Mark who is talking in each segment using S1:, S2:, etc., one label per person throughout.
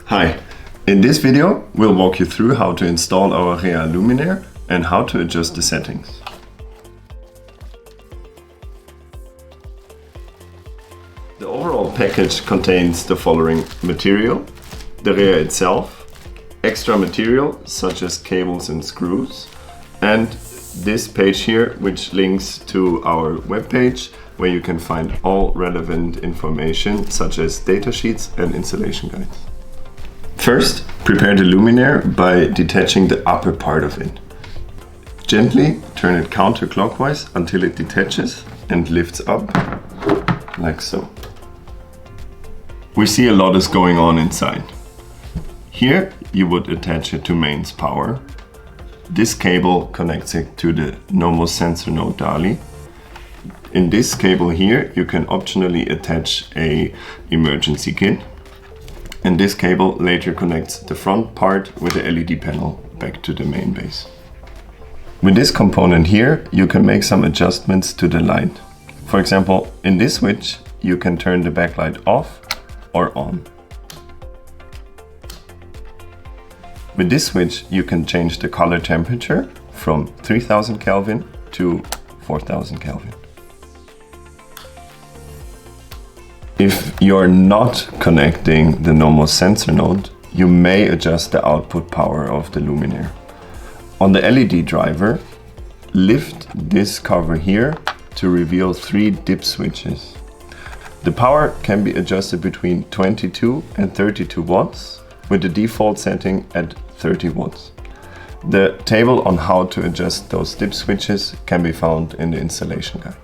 S1: Hi, in this video we'll walk you through how to install our Rhea luminaire and how to adjust the settings. The overall package contains the following material: the Rhea itself, extra material such as cables and screws, and this page here which links to our webpage where you can find all relevant information such as datasheets and installation guides. First, prepare the luminaire by detaching the upper part of it. Gently turn it counterclockwise until it detaches and lifts up, like so. We see a lot is going on inside. Here you would attach it to mains power. This cable connects it to the normal sensor node DALI. In this cable here you can optionally attach a emergency kit. And this cable later connects the front part with the LED panel back to the main base. With this component here, you can make some adjustments to the light. For example, in this switch, you can turn the backlight off or on. With this switch, you can change the color temperature from 3000 Kelvin to 4000 Kelvin. If you're not connecting the normal sensor node, you may adjust the output power of the luminaire. On the LED driver, lift this cover here to reveal 3 dip switches. The power can be adjusted between 22 and 32 watts, with the default setting at 30 watts. The table on how to adjust those dip switches can be found in the installation guide.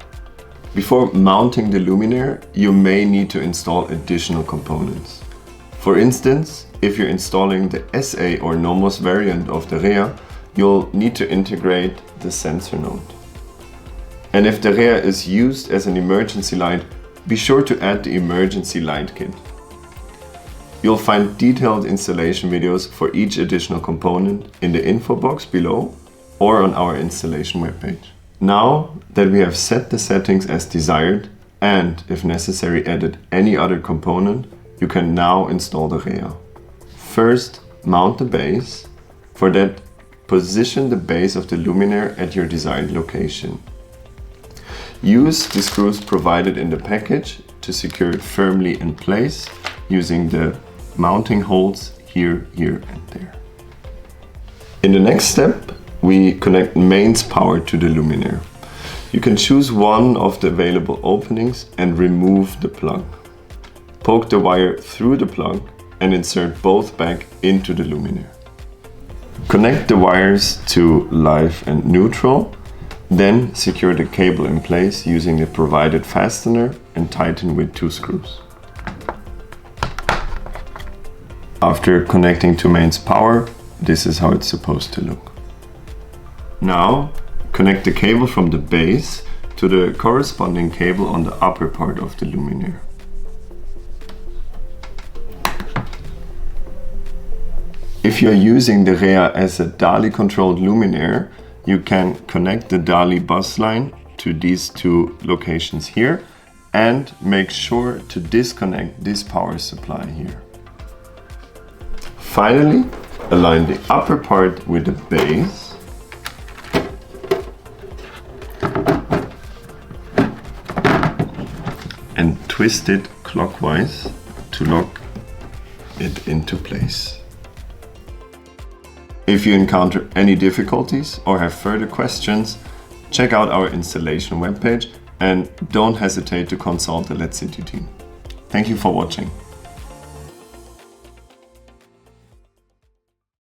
S1: Before mounting the luminaire, you may need to install additional components. For instance, if you're installing the SA or Nomos variant of the Rhea, you'll need to integrate the sensor node. And if the Rhea is used as an emergency light, be sure to add the emergency light kit. You'll find detailed installation videos for each additional component in the info box below or on our installation webpage. Now that we have set the settings as desired and, if necessary, added any other component, you can now install the Rhea. First, mount the base. For that, position the base of the luminaire at your desired location. Use the screws provided in the package to secure it firmly in place using the mounting holes here, here and there. In the next step, we connect mains power to the luminaire. You can choose one of the available openings and remove the plug. Poke the wire through the plug and insert both back into the luminaire. Connect the wires to live and neutral, then secure the cable in place using the provided fastener and tighten with 2 screws. After connecting to mains power, this is how it's supposed to look. Now, connect the cable from the base to the corresponding cable on the upper part of the luminaire. If you're using the Rhea as a DALI controlled luminaire, you can connect the DALI bus line to these 2 locations here and make sure to disconnect this power supply here. Finally, align the upper part with the base and twist it clockwise to lock it into place. If you encounter any difficulties or have further questions, check out our installation webpage and don't hesitate to consult the LEDCity team. Thank you for watching.